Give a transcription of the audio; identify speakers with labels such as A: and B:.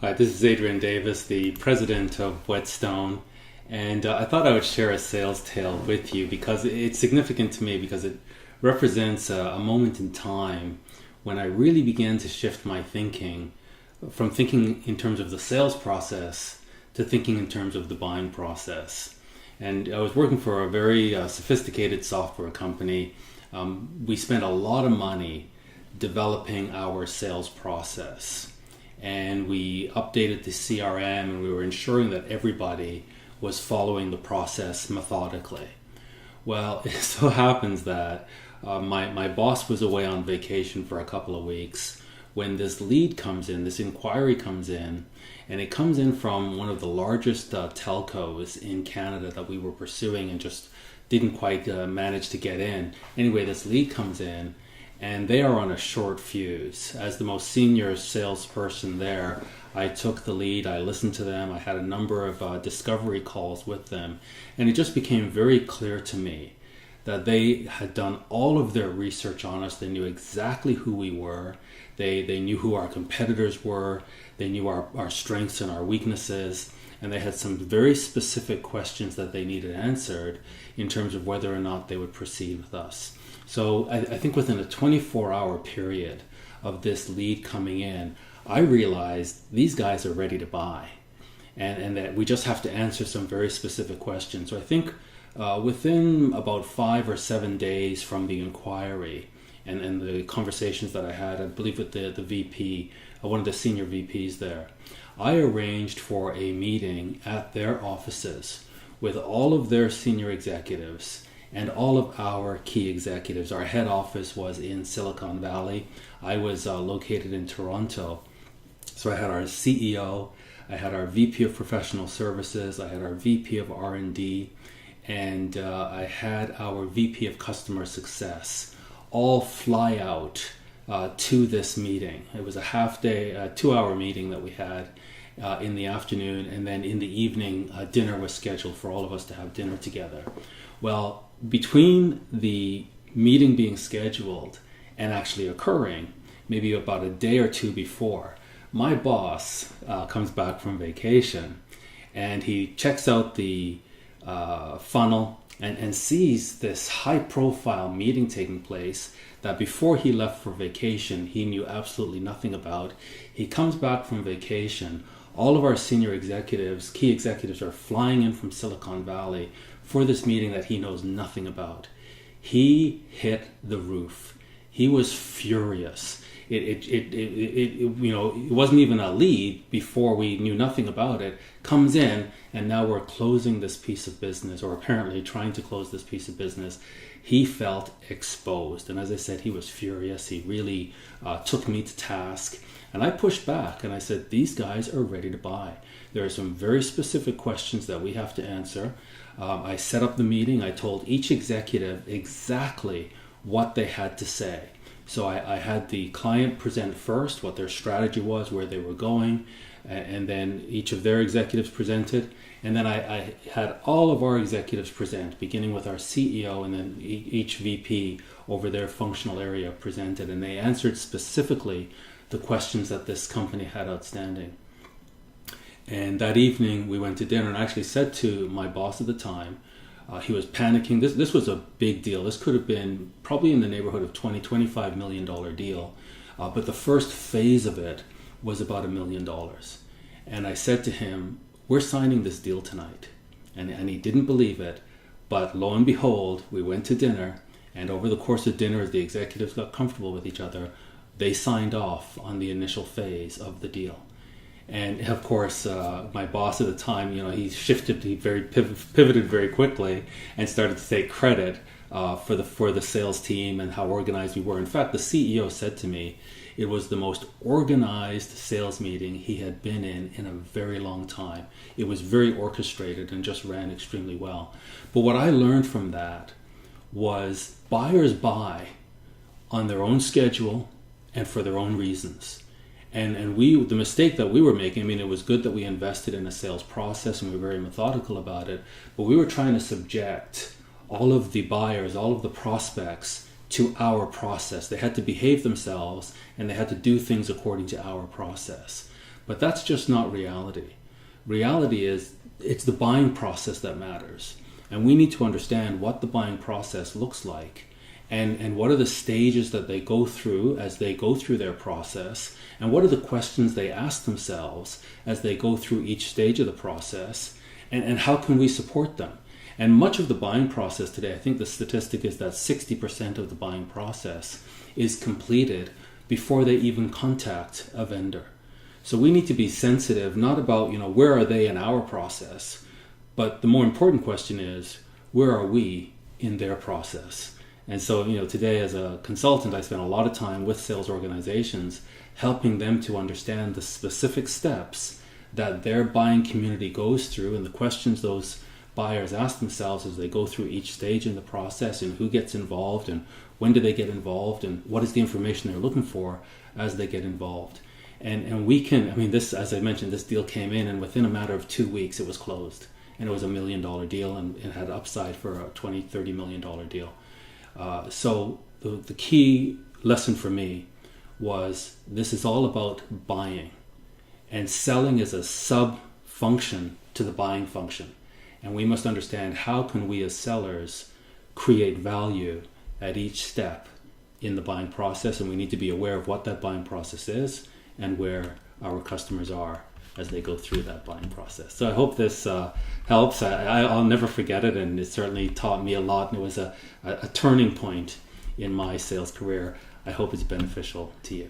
A: Hi, this is Adrian Davis, the president of Whetstone, and I thought I would share a sales tale with you because it's significant to me because it represents a moment in time when I really began to shift my thinking from thinking in terms of the sales process to thinking in terms of the buying process. And I was working for a very sophisticated software company. We spent a lot of money developing our sales process, and we updated the CRM, and we were ensuring that everybody was following the process methodically. Well, it so happens that my boss was away on vacation for a couple of weeks when this lead comes in, this inquiry comes in, and it comes in from one of the largest telcos in Canada that we were pursuing and just didn't quite manage to get in. Anyway, this lead comes in, and they are on a short fuse. As the most senior salesperson there, I took the lead, I listened to them, I had a number of discovery calls with them, and it just became very clear to me that they had done all of their research on us. They knew exactly who we were. They knew who our competitors were. They knew our strengths and our weaknesses. And they had some very specific questions that they needed answered in terms of whether or not they would proceed with us. So I think within a 24-hour period of this lead coming in, I realized these guys are ready to buy. And that we just have to answer some very specific questions. So I think within about 5 or 7 days from the inquiry and the conversations that I had, I believe with the VP, one of the senior VPs there, I arranged for a meeting at their offices with all of their senior executives and all of our key executives. Our head office was in Silicon Valley. I was located in Toronto. So I had our CEO, I had our VP of Professional Services, I had our VP of R&D, and I had our VP of Customer Success all fly out to this meeting. It was a half day, 2-hour meeting that we had in the afternoon, and then in the evening, dinner was scheduled for all of us to have dinner together. Well, between the meeting being scheduled and actually occurring, maybe about a day or two before, my boss comes back from vacation, and he checks out the funnel and sees this high-profile meeting taking place that before he left for vacation, he knew absolutely nothing about. He comes back from vacation. All of our senior executives, key executives, are flying in from Silicon Valley for this meeting that he knows nothing about. He hit the roof. He was furious. It wasn't even a lead before we knew nothing about it. Comes in, and now we're closing this piece of business, or apparently trying to close this piece of business. He felt exposed, and as I said, he was furious. He really took me to task, and I pushed back, and I said, these guys are ready to buy. There are some very specific questions that we have to answer. I set up the meeting. I told each executive exactly what they had to say. So I had the client present first what their strategy was, where they were going, and then each of their executives presented. And then I had all of our executives present, beginning with our CEO, and then each VP over their functional area presented. And they answered specifically the questions that this company had outstanding. And that evening we went to dinner, and I actually said to my boss at the time, he was panicking. This was a big deal. This could have been probably in the neighborhood of $25 million deal. But the first phase of it was about $1 million. And I said to him, we're signing this deal tonight. And he didn't believe it. But lo and behold, we went to dinner. And over the course of dinner, as the executives got comfortable with each other, they signed off on the initial phase of the deal. And of course, my boss at the time, he pivoted very quickly and started to take credit for the sales team and how organized we were. In fact, the CEO said to me, it was the most organized sales meeting he had been in a very long time. It was very orchestrated and just ran extremely well. But what I learned from that was buyers buy on their own schedule and for their own reasons. And the mistake that we were making, it was good that we invested in a sales process and we were very methodical about it, but we were trying to subject all of the buyers, all of the prospects to our process. They had to behave themselves and they had to do things according to our process. But that's just not reality. Reality is it's the buying process that matters. And we need to understand what the buying process looks like and what are the stages that they go through as they go through their process, and what are the questions they ask themselves as they go through each stage of the process, and how can we support them. And much of the buying process today, I think the statistic is that 60% of the buying process is completed before they even contact a vendor. So we need to be sensitive, not about, where are they in our process, but the more important question is, where are we in their process? And so, today as a consultant, I spend a lot of time with sales organizations, helping them to understand the specific steps that their buying community goes through and the questions those buyers ask themselves as they go through each stage in the process, and who gets involved and when do they get involved and what is the information they're looking for as they get involved. And we can, this, as I mentioned, this deal came in and within a matter of 2 weeks it was closed. And it was $1 million deal and it had upside for a $20-30 million deal. So the key lesson for me was this is all about buying, and selling is a sub-function to the buying function. And we must understand, how can we as sellers create value at each step in the buying process, and we need to be aware of what that buying process is and where our customers are as they go through that buying process. So I hope this helps. I'll never forget it, and it certainly taught me a lot, and it was a turning point in my sales career. I hope it's beneficial to you.